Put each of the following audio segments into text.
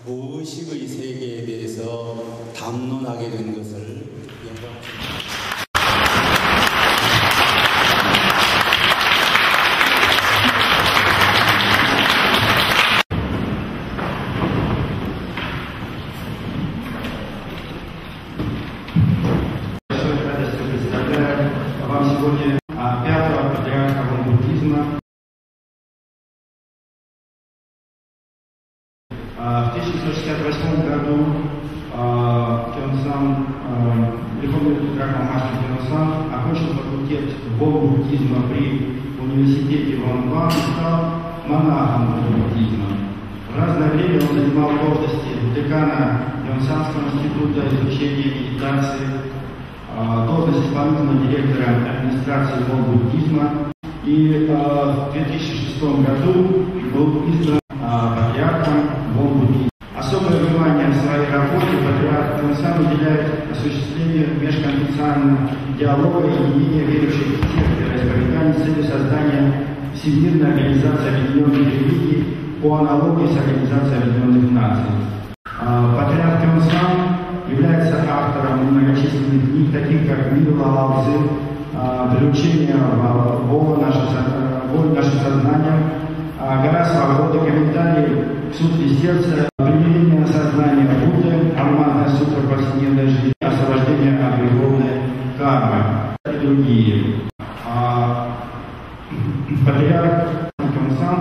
무의식의 세계에 대해서 담론하게 된 것을 영광입니다. Сегодня пятого патриарха буддизма. В 1968 году Кёнсан, верховный патриарх мастер Кёнсан, окончил факультет буддизма при университете Вонглан и стал монахом буддизма. В разное время он занимал должности декана Кёнсанского института изучения медитации, должность исполнительного директора администрации буддизма, и в 2006 году был избран патриархом буддизма. Особое внимание в своей работе патриарх Кёнсан уделяет осуществлению межконфессионального диалога и единения верующих в тех вероисповеданий с целью создания Всемирной организации объединенных религий по аналогии с Организацией Объединенных Наций. Патриарх Кёнсан является автором многочисленных книг, таких как «Мир Лао Цзы», «Приучение Бога нашим сознанием», «Гора свободы», комментарии к сутре сердца, «Примирение сознания Будды», «Арманная сутра повседневной жизни», «Освобождение от греховной кармы» и другие. Патриарх Кёнсан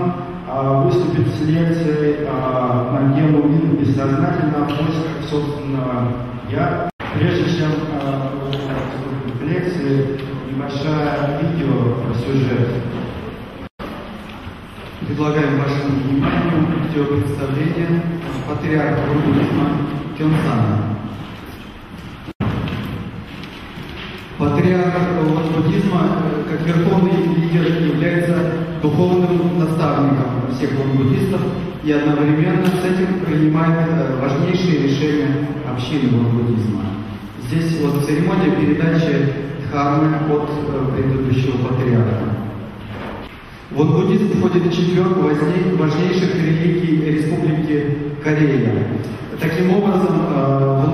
выступит с лекцией на тему «Мир бессознательного в поисках собственного я». Прежде чем в лекции, небольшое видеосюжет. Предлагаем вашему вниманию видеопредставление патриарха буддизма Кёнсана. Патриарх буддизма, как верховный лидер, является духовным наставником всех буддистов и одновременно с этим принимает важнейшие решения общины буддизма. Здесь вот церемония передачи дхармы от предыдущего патриарха. Буддизм входит в четверку важнейших религий Республики Корея. Таким образом,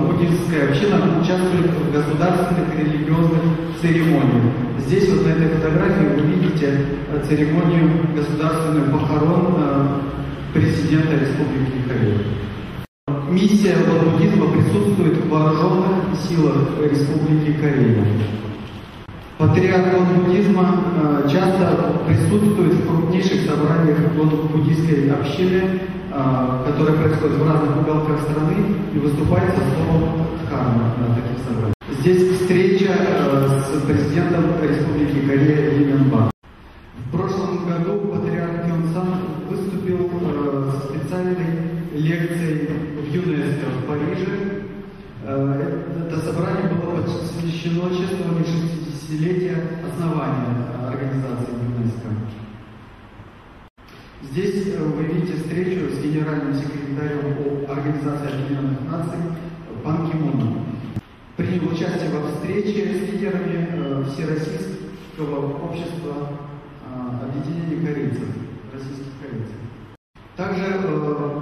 буддистская община участвует в государственных религиозных церемониях. Здесь вот на этой фотографии вы видите церемонию государственных похорон президента Республики Корея. Миссия буддизма присутствует в вооруженных силах Республики Корея. Патриарх буддизма часто присутствует в крупнейших собраниях буддийской общины, которые происходят в разных уголках страны, и выступает со словом дхармы на таких собраниях. Здесь встреча с президентом Республики Корея Ли Мён-бак. В прошлом году патриарх Кёнсан выступил со специальной лекцией в ЮНЕСКО в Париже. Это собрание было посвящено чествованию 60-летия основания организации ЮНЕСКО. Здесь вы видите встречу с генеральным секретарем Организации Объединенных Наций Пан Ки Муном. Принял участие во встрече с лидерами Всероссийского общества объединения корейцев, российских корейцев. Также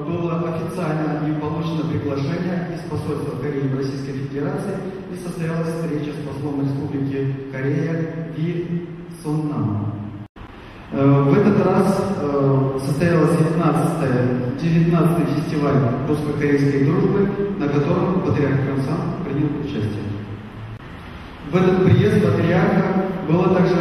было официально им получено приглашение из посольства Кореи в Российской Федерации и состоялась встреча с послом Республики Корея Ви Соннам. В этот раз состоялась 19-й фестиваль русско-корейской дружбы, на котором патриарх Кёнсан принял участие. В этот приезд патриарха была также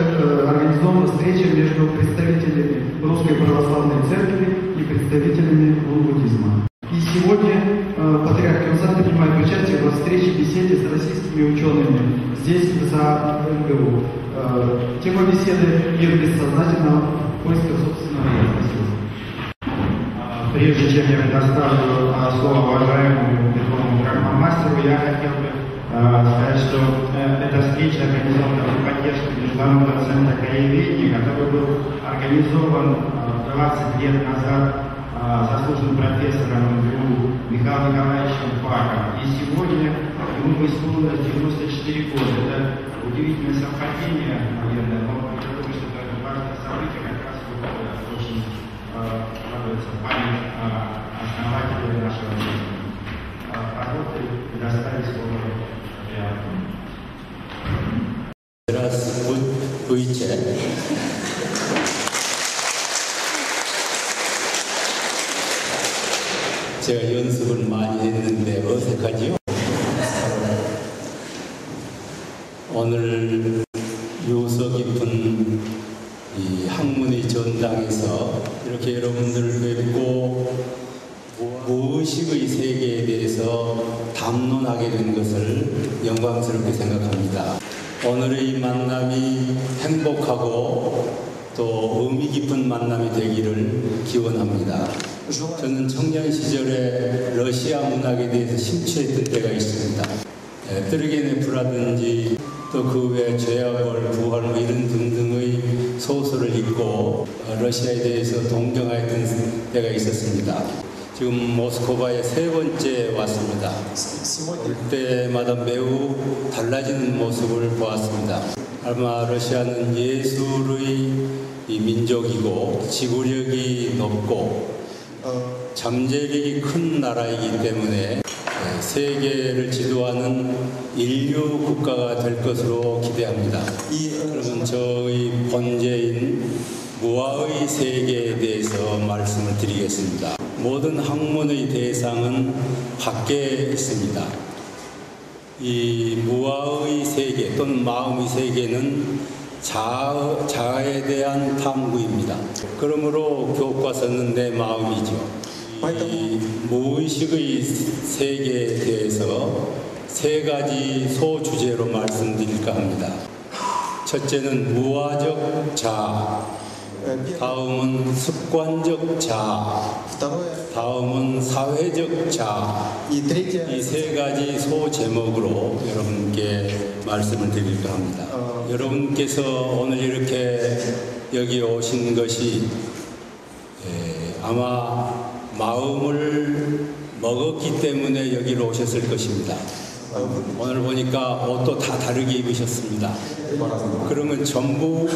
организована встреча между представителями Русской Православной Церкви и представителями буддизма. И сегодня патриарх Кёнсан принимает участие во встрече беседе с российскими учеными здесь, за МГУ. Тема беседы «Мир бессознательного в поисках собственного я». Прежде чем я предоставлю слово уважаемому верховному мастеру, я хотел бы сказать, что эта встреча организована при поддержке Международного центра корееведения, который был организован 20 лет назад заслуженным профессором МГУ Михаилом Николаевичем Паком. И сегодня ему исполнилось 94 года. Это удивительное совпадение, наверное, но я думаю, что это важное событие, как раз очень радуется память основателя нашего работы и доставить слово патриарху. Раз 의체 제가 연습을 많이 했는데 어색하지요? 오늘 요서 깊은 이 학문의 전당에서 이렇게 여러분들을 뵙고 무의식의 세계에 대해서 담론하게 된 것을 영광스럽게 생각합니다. 오늘의 만남이 행복하고 또 의미 깊은 만남이 되기를 기원합니다. 저는 청년 시절에 러시아 문학에 대해서 심취했던 때가 있습니다. 뜨르게네프라든지 또 그 외 죄악을 부활 이런 등등의 소설을 읽고 러시아에 대해서 동경하였던 때가 있었습니다. 지금 모스크바에 3번째 왔습니다. 올 때마다 매우 달라지는 모습을 보았습니다. 아마 러시아는 예술의 민족이고 지구력이 높고 잠재력이 큰 나라이기 때문에 세계를 지도하는 인류 국가가 될 것으로 기대합니다. 그러면 저희 본제인 무아의 세계에 대해서 말씀을 드리겠습니다. 모든 학문의 대상은 밖에 있습니다. 이 무아의 세계 또는 마음의 세계는 자아에 대한 탐구입니다. 그러므로 교과서는 내 마음이죠. 이 무의식의 세계에 대해서 3가지 소주제로 말씀드릴까 합니다. 첫째는 무아적 자아, 다음은 습관적 자아, 다음은 사회적 자아. 이 3가지 소제목으로 여러분께 말씀을 드릴까 합니다. 여러분께서 오늘 이렇게 여기 오신 것이 아마 마음을 먹었기 때문에 여기로 오셨을 것입니다. 오늘 보니까 옷도 다 다르게 입으셨습니다. 그러면 전부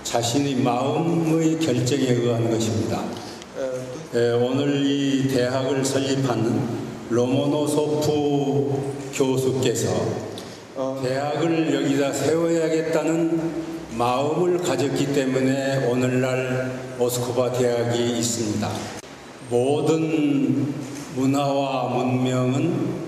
자신의 마음의 결정에 의한 것입니다. 오늘 이 대학을 설립한 로모노소프 교수께서 대학을 여기다 세워야겠다는 마음을 가졌기 때문에 오늘날 모스크바 대학이 있습니다. 모든 문화와 문명은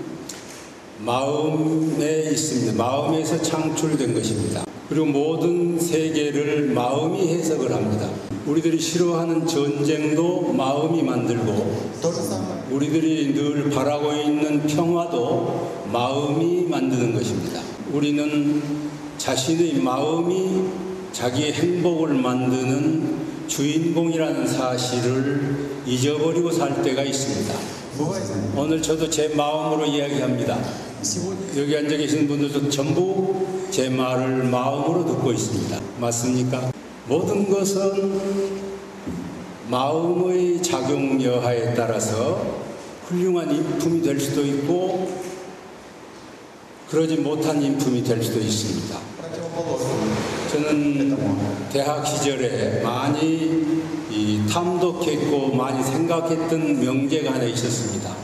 마음에 있습니다. 마음에서 창출된 것입니다. 그리고 모든 세계를 마음이 해석을 합니다. 우리들이 싫어하는 전쟁도 마음이 만들고 우리들이 늘 바라고 있는 평화도 마음이 만드는 것입니다. 우리는 자신의 마음이 자기의 행복을 만드는 주인공이라는 사실을 잊어버리고 살 때가 있습니다. 오늘 저도 제 마음으로 이야기합니다. 여기 앉아 계신 분들도 전부 제 말을 마음으로 듣고 있습니다. 맞습니까? 모든 것은 마음의 작용 여하에 따라서 훌륭한 인품이 될 수도 있고 그러지 못한 인품이 될 수도 있습니다. 저는 대학 시절에 많이 탐독했고 많이 생각했던 명제가 하나 있었습니다.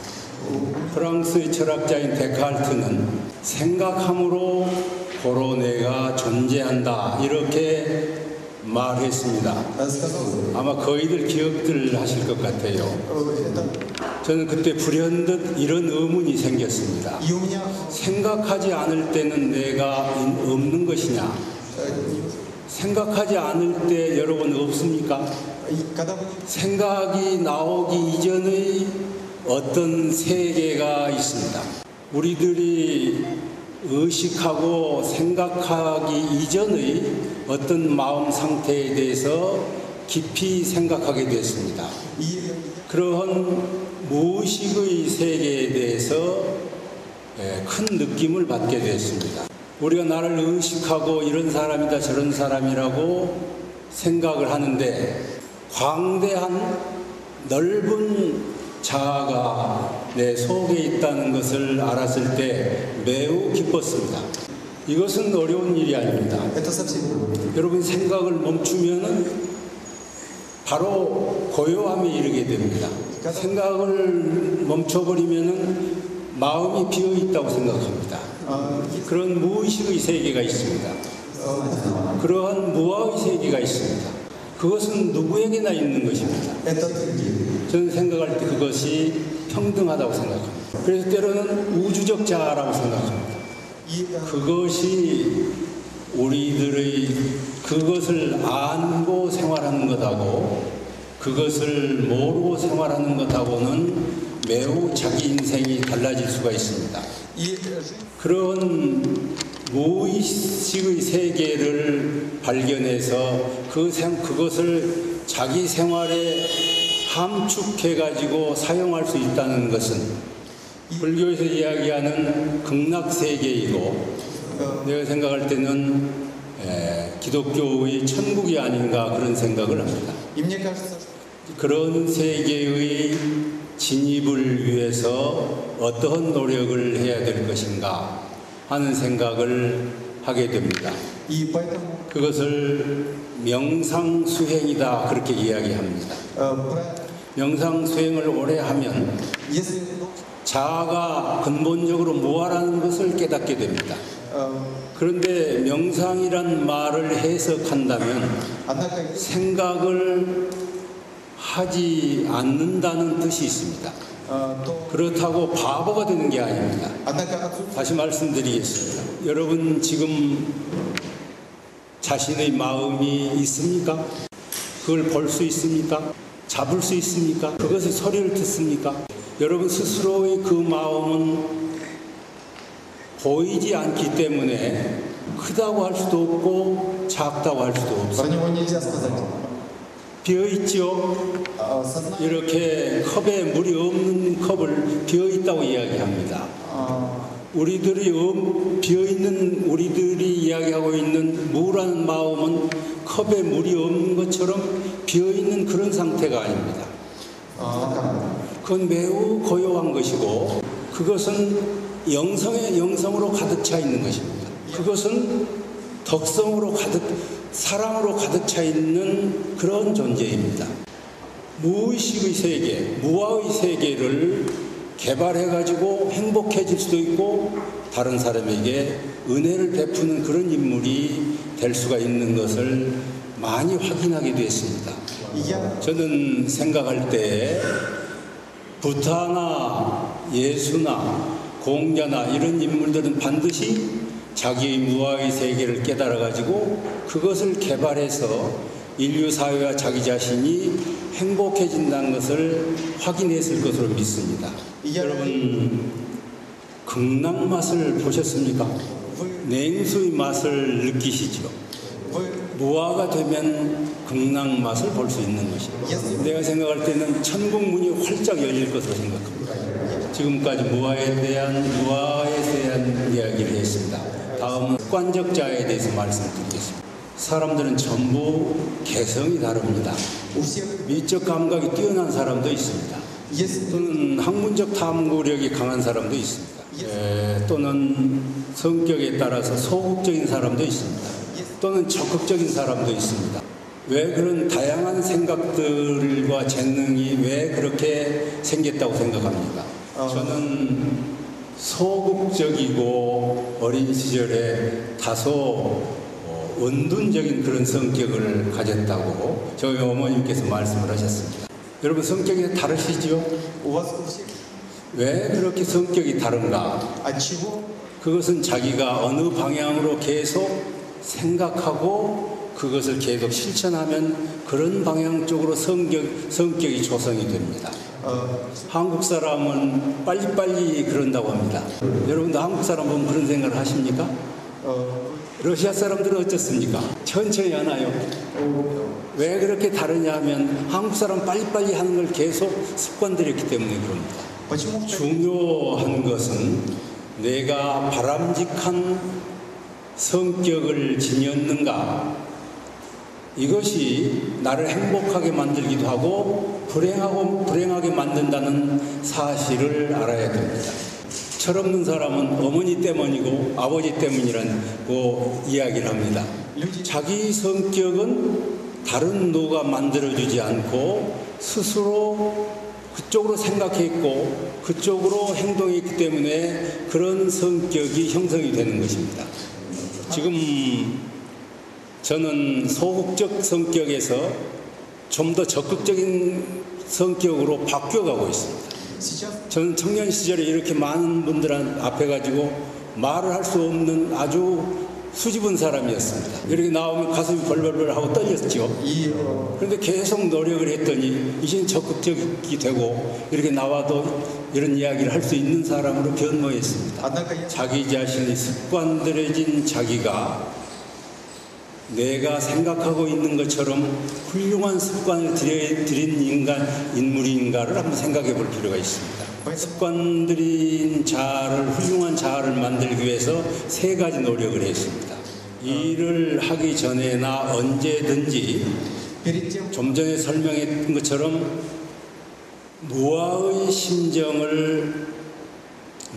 프랑스의 철학자인 데카르트는 생각함으로 고로 내가 존재한다 이렇게 말했습니다. 아마 거의들 기억들 하실 것 같아요. 저는 그때 불현듯 이런 의문이 생겼습니다. 생각하지 않을 때는 내가 없는 것이냐? 생각하지 않을 때 여러분 없습니까? 생각이 나오기 이전의 어떤 세계가 있습니다. 우리들이 의식하고 생각하기 이전의 어떤 마음 상태에 대해서 깊이 생각하게 됐습니다. 그러한 무의식의 세계에 대해서 큰 느낌을 받게 됐습니다. 우리가 나를 의식하고 이런 사람이다 저런 사람이라고 생각을 하는데 광대한 넓은 자아가 내 속에 있다는 것을 알았을 때 매우 기뻤습니다. 이것은 어려운 일이 아닙니다. 여러분 생각을 멈추면은 바로 고요함에 이르게 됩니다. 생각을 멈춰버리면은 마음이 비어 있다고 생각합니다. 그런 무의식의 세계가 있습니다. 그러한 무아의 세계가 있습니다. 그것은 누구에게나 있는 것입니다. 저는 생각할 때 그것이 평등하다고 생각합니다. 그래서 때로는 우주적 자아라고 생각합니다. 그것이 우리들의 그것을 안고 생활하는 것하고 그것을 모르고 생활하는 것하고는 매우 자기 인생이 달라질 수가 있습니다. 그런 무의식의 세계를 발견해서 그것을 자기 생활에 함축해가지고 사용할 수 있다는 것은 불교에서 이야기하는 극락세계이고 내가 생각할 때는 기독교의 천국이 아닌가 그런 생각을 합니다. 그런 세계의 진입을 위해서 어떠한 노력을 해야 될 것인가 하는 생각을 하게 됩니다. 그것을 명상수행이다 그렇게 이야기합니다. 명상수행을 오래 하면 자아가 근본적으로 무아라는 것을 깨닫게 됩니다. 그런데 명상이란 말을 해석한다면 생각을 하지 않는다는 뜻이 있습니다. 그렇다고 바보가 되는 게 아닙니다. 다시 말씀드리겠습니다. 여러분 지금 자신의 마음이 있습니까? 그걸 볼 수 있습니까? 잡을 수 있습니까? 그것의 소리를 듣습니까? 여러분 스스로의 그 마음은 보이지 않기 때문에 크다고 할 수도 없고 작다고 할 수도 없습니다. 비어있죠? 이렇게 컵에 물이 없는 컵을 비어있다고 이야기합니다. 우리들이 이야기하고 있는 무라는 마음은 컵에 물이 없는 것처럼 비어있는 그런 상태가 아닙니다. 그건 매우 고요한 것이고 그것은 영성으로 가득 차 있는 것입니다. 그것은 사랑으로 가득 차 있는 그런 존재입니다. 무의식의 세계, 무아의 세계를 개발해가지고 행복해질 수도 있고 다른 사람에게 은혜를 베푸는 그런 인물이 될 수가 있는 것을 많이 확인하게 됐습니다. 저는 생각할 때 부타나 예수나 공자나 이런 인물들은 반드시 자기의 무아의 세계를 깨달아가지고 그것을 개발해서 인류 사회와 자기 자신이 행복해진다는 것을 확인했을 것으로 믿습니다. 여러분 극락 맛을 보셨습니까? 냉수의 맛을 느끼시죠? 무아가 되면 극락 맛을 볼 수 있는 것입니다. 내가 생각할 때는 천국 문이 활짝 열릴 것으로 생각합니다. 지금까지 무아에 대한 이야기를 했습니다. 다음은 습관적 자아에 대해서 말씀드리겠습니다. 사람들은 전부 개성이 다릅니다. 미적 감각이 뛰어난 사람도 있습니다. 또는 학문적 탐구력이 강한 사람도 있습니다. 또는 성격에 따라서 소극적인 사람도 있습니다. 또는 적극적인 사람도 있습니다. 왜 그런 다양한 생각들과 재능이 왜 그렇게 생겼다고 생각합니까? 저는 소극적이고 어린 시절에 다소 은둔적인 그런 성격을 가졌다고 저희 어머님께서 말씀을 하셨습니다. 여러분 성격이 다르시죠? 왜 그렇게 성격이 다른가? 그것은 자기가 어느 방향으로 계속 생각하고 그것을 계속 실천하면 그런 방향 쪽으로 성격이 조성이 됩니다. 한국 사람은 빨리빨리 그런다고 합니다. 여러분도 한국 사람 보면 그런 생각을 하십니까? 러시아 사람들은 어떻습니까? 천천히 하나요? 왜 그렇게 다르냐 하면 한국 사람 빨리빨리 하는 걸 계속 습관들였기 때문에 그럽니다. 중요한 것은 내가 바람직한 성격을 지녔는가, 이것이 나를 행복하게 만들기도 하고 불행하게 만든다는 사실을 알아야 됩니다. 철없는 사람은 어머니 때문이고 아버지 때문이라고 이야기를 합니다. 자기 성격은 다른 누가 만들어주지 않고 스스로 그쪽으로 생각했고 그쪽으로 행동했기 때문에 그런 성격이 형성이 되는 것입니다. 지금 저는 소극적 성격에서 좀 더 적극적인 성격으로 바뀌어가고 있습니다. 저는 청년 시절에 이렇게 많은 분들 앞에 가지고 말을 할 수 없는 아주 수줍은 사람이었습니다. 이렇게 나오면 가슴이 벌벌벌 하고 떨렸죠. 그런데 계속 노력을 했더니 이제 적극적이 되고 이렇게 나와도 이런 이야기를 할 수 있는 사람으로 변모했습니다. 자기 자신이 습관들어진 자기가 내가 생각하고 있는 것처럼 훌륭한 습관을 들인 인물인가를 한번 생각해 볼 필요가 있습니다. 습관들인 자아를, 훌륭한 자아를 만들기 위해서 3가지 노력을 했습니다. 일을 하기 전에나 언제든지 좀 전에 설명했던 것처럼 무아의 심정을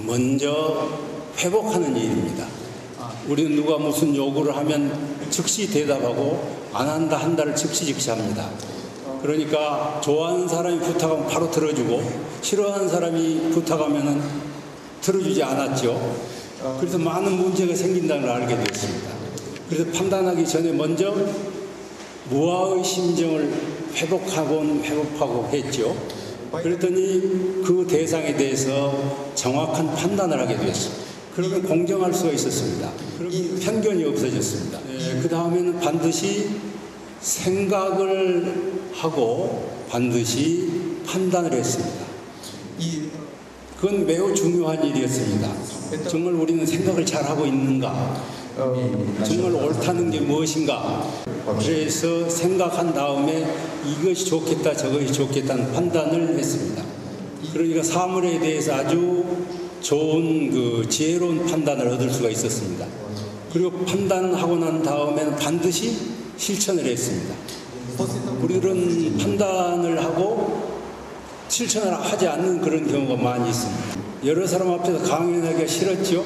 먼저 회복하는 일입니다. 우리는 누가 무슨 요구를 하면 즉시 대답하고 안 한다 한다를 즉시 합니다. 그러니까 좋아하는 사람이 부탁하면 바로 들어주고 싫어하는 사람이 부탁하면 들어주지 않았죠. 그래서 많은 문제가 생긴다는 걸 알게 됐습니다. 그래서 판단하기 전에 먼저 무아의 심정을 회복하고 했죠. 그랬더니 그 대상에 대해서 정확한 판단을 하게 됐습니다. 그러면 공정할 수가 있었습니다. 그러면 편견이 없어졌습니다. 그 다음에는 반드시 생각을 하고 반드시 판단을 했습니다. 그건 매우 중요한 일이었습니다. 정말 우리는 생각을 잘하고 있는가? 정말 옳다는 게 무엇인가? 그래서 생각한 다음에 이것이 좋겠다 저것이 좋겠다는 판단을 했습니다. 그러니까 사물에 대해서 아주 좋은 그 지혜로운 판단을 얻을 수가 있었습니다. 그리고 판단하고 난 다음에는 반드시 실천을 했습니다. 우리들은 판단을 하고 실천을 하지 않는 그런 경우가 많이 있습니다. 여러 사람 앞에서 강연하기가 싫었죠.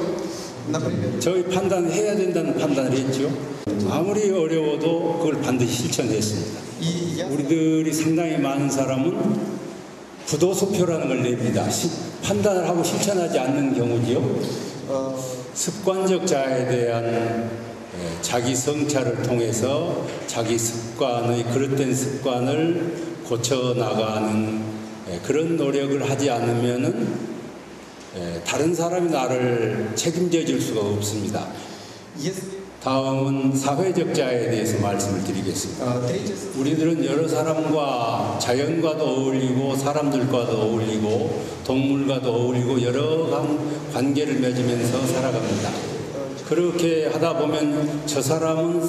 저희 판단을 해야 된다는 판단을 했죠. 아무리 어려워도 그걸 반드시 실천했습니다. 우리들이 상당히 많은 사람은 부도수표라는 걸 냅니다. 판단을 하고 실천하지 않는 경우지요. 습관적 자아에 대한 자기 성찰을 통해서 자기 습관의 그릇된 습관을 고쳐나가는 그런 노력을 하지 않으면은 다른 사람이 나를 책임져 줄 수가 없습니다. 다음은 사회적 자아에 대해서 말씀을 드리겠습니다. 우리들은 여러 사람과 자연과도 어울리고 사람들과도 어울리고 동물과도 어울리고 여러 관계를 맺으면서 살아갑니다. 그렇게 하다 보면 저 사람은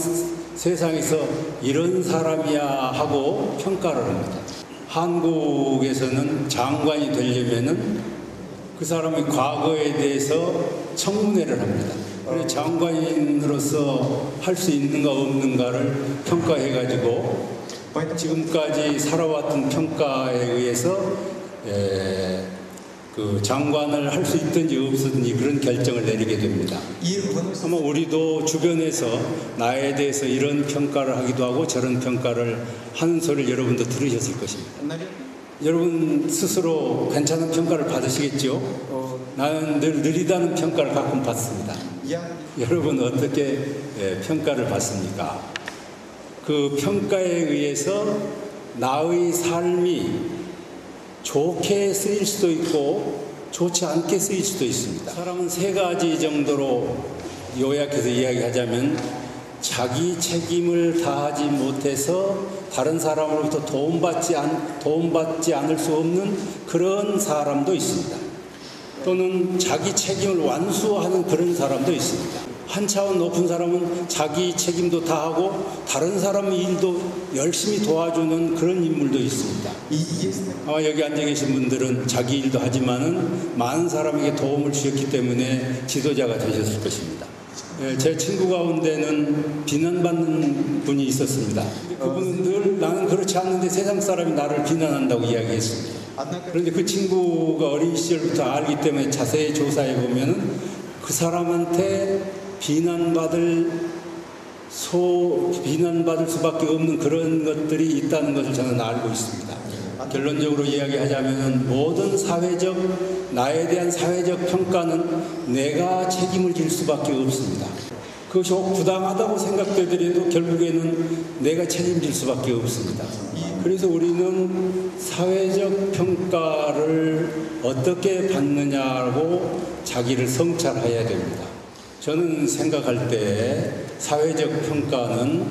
세상에서 이런 사람이야 하고 평가를 합니다. 한국에서는 장관이 되려면은 그 사람의 과거에 대해서 청문회를 합니다. 그래서 장관으로서 할 수 있는가 없는가를 평가해가지고 지금까지 살아왔던 평가에 의해서 그 장관을 할 수 있든지 없든지 그런 결정을 내리게 됩니다. 아마 우리도 주변에서 나에 대해서 이런 평가를 하기도 하고 저런 평가를 하는 소리를 여러분도 들으셨을 것입니다. 여러분 스스로 괜찮은 평가를 받으시겠죠? 나는 늘 느리다는 평가를 가끔 받습니다. 여러분 어떻게 평가를 받습니까? 그 평가에 의해서 나의 삶이 좋게 쓰일 수도 있고 좋지 않게 쓰일 수도 있습니다. 사람은 3가지 정도로 요약해서 이야기하자면 자기 책임을 다하지 못해서 다른 사람으로부터 도움받지 않을 수 없는 그런 사람도 있습니다. 또는 자기 책임을 완수하는 그런 사람도 있습니다. 한 차원 높은 사람은 자기 책임도 다하고 다른 사람의 일도 열심히 도와주는 그런 인물도 있습니다. 아마 여기 앉아 계신 분들은 자기 일도 하지만은 많은 사람에게 도움을 주셨기 때문에 지도자가 되셨을 것입니다. 제 친구 가운데는 비난받는 분이 있었습니다. 그분은 늘 나는 그렇지 않는데 세상 사람이 나를 비난한다고 이야기했습니다. 그런데 그 친구가 어린 시절부터 알기 때문에 자세히 조사해 보면은 그 사람한테 비난받을 비난받을 수밖에 없는 그런 것들이 있다는 것을 저는 알고 있습니다. 결론적으로 이야기하자면 모든 나에 대한 사회적 평가는 내가 책임을 질 수밖에 없습니다. 그것이 혹 부당하다고 생각되더라도 결국에는 내가 책임질 수밖에 없습니다. 그래서 우리는 사회적 평가를 어떻게 받느냐고 자기를 성찰해야 됩니다. 저는 생각할 때 사회적 평가는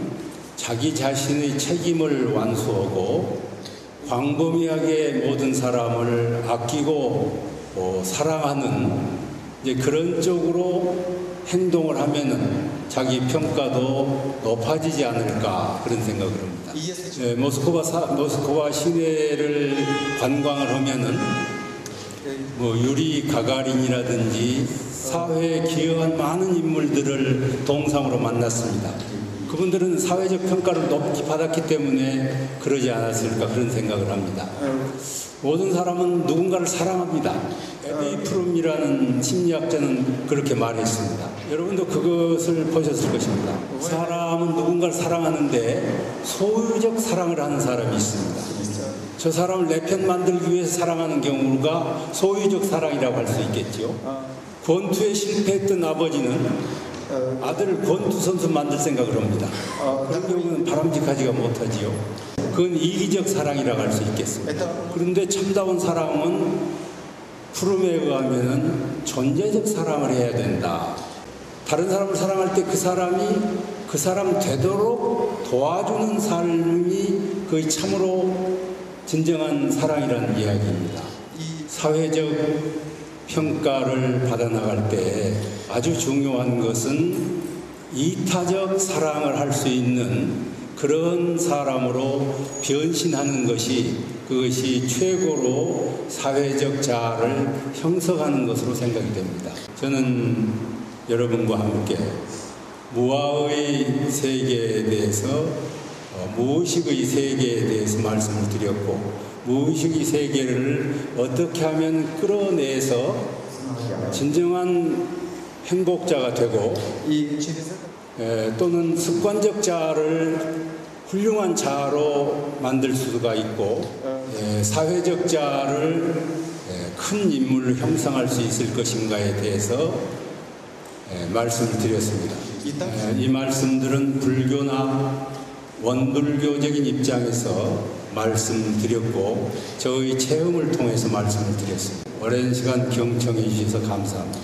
자기 자신의 책임을 완수하고 광범위하게 모든 사람을 아끼고 사랑하는 이제 그런 쪽으로 행동을 하면은 자기 평가도 높아지지 않을까 그런 생각을 합니다. 모스크바 시내를 관광을 하면은 유리 가가린이라든지 사회에 기여한 많은 인물들을 동상으로 만났습니다. 그분들은 사회적 평가를 높이 받았기 때문에 그러지 않았을까 그런 생각을 합니다. 모든 사람은 누군가를 사랑합니다. 에비 프룸이라는 심리학자는 그렇게 말했습니다. 여러분도 그것을 보셨을 것입니다. 사람은 누군가를 사랑하는데 소유적 사랑을 하는 사람이 있습니다. 저 사람을 내 편 만들기 위해서 사랑하는 경우가 소유적 사랑이라고 할 수 있겠죠. 권투에 실패했던 아버지는 아들을 권투 선수 만들 생각을 합니다. 그런 경우는 바람직하지가 못하지요. 그건 이기적 사랑이라고 할 수 있겠습니다. 그런데 참다운 사랑은 푸름에 의하면은 존재적 사랑을 해야 된다. 다른 사람을 사랑할 때 그 사람이 그 사람 되도록 도와주는 삶이 거의 참으로 진정한 사랑이라는 이야기입니다. 사회적 평가를 받아나갈 때 아주 중요한 것은 이타적 사랑을 할 수 있는 그런 사람으로 변신하는 그것이 최고로 사회적 자아를 형성하는 것으로 생각이 됩니다. 저는 여러분과 함께 무아의 세계에 대해서 무의식의 세계에 대해서 말씀을 드렸고 무의식의 세계를 어떻게 하면 끌어내서 진정한 행복자가 되고 또는 습관적 자아를 훌륭한 자아로 만들 수가 있고 사회적 자아를 큰 인물로 형성할 수 있을 것인가에 대해서 말씀을 드렸습니다. 이 말씀들은 불교나 원불교적인 입장에서 말씀드렸고 저의 체험을 통해서 말씀을 드렸습니다. 오랜 시간 경청해 주셔서 감사합니다.